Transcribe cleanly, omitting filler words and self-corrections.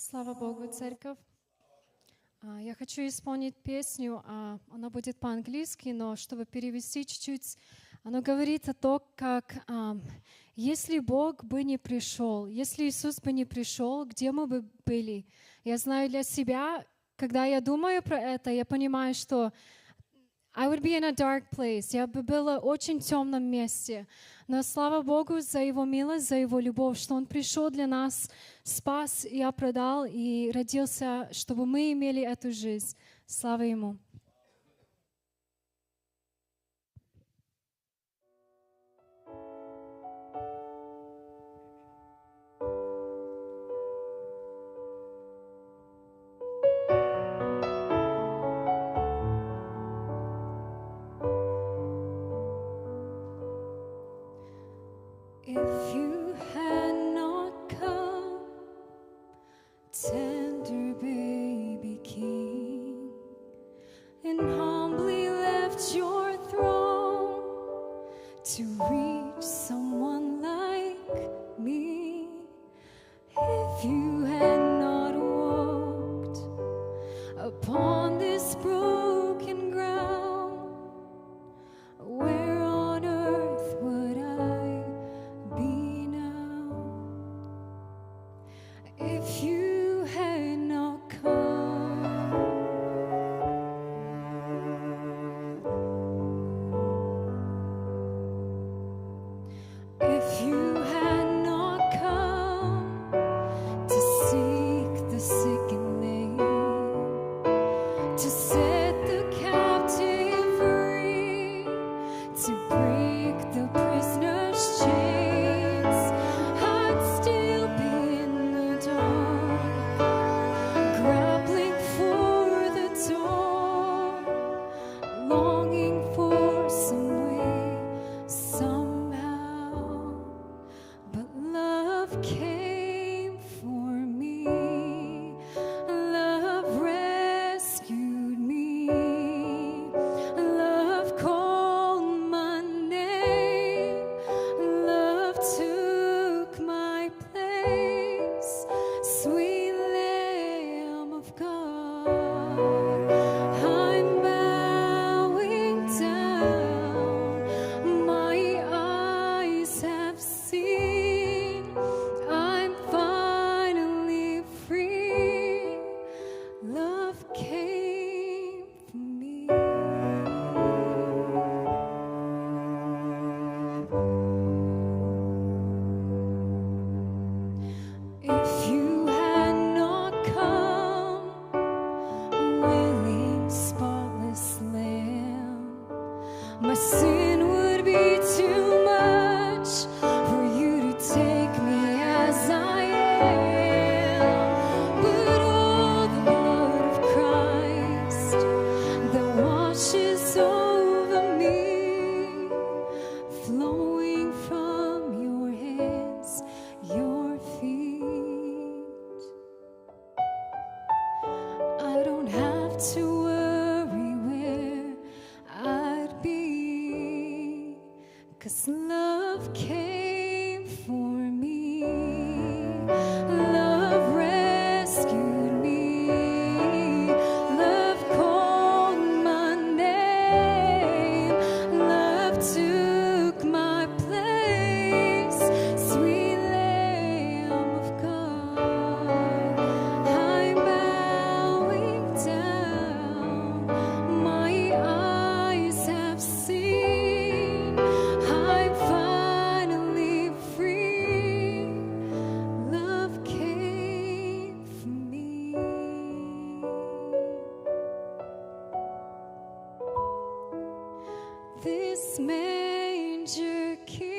Слава Богу, церковь. Я хочу исполнить песню, она будет по-английски, но чтобы перевести чуть-чуть, она говорит о том, как если Бог бы не пришел, если Иисус бы не пришел, где мы бы были? Я знаю для себя, когда я думаю про это, я понимаю, что I would be in a dark place. Я бы была в очень темном месте. Но слава Богу за Его милость, за Его любовь, что Он пришел для нас, спас и оправдал, и родился, чтобы мы имели эту жизнь. Слава Ему. If you had not come, tender baby king, and humbly left your throne to reach someone like me, if you had not walked upon this broken ground, where on earth would I be now? If you had not come, if you had not come to seek the sick and lame, to set the captive free, to break the prisoner's chains, I'd still be in the dark, grappling for the dawn, longing for some way, somehow. But love came for me, love rescued me, love called my name, love took my place, sweet Lamb of God. I'm bowing down, my eyes have seen, I'm finally free, love came for me. If you had not come, willing, spotless Lamb, my sin would be too much for you to take me as I am. But oh, the blood of Christ that washes over me, flowing from your hands, your feet. I don't have to worry where I'd be, 'cause love came for me, love rescued me, love called my name, love took my place, sweet Lamb of God. I'm bowing down, my eyes have seen, I'm finally free, love came for me. This manger king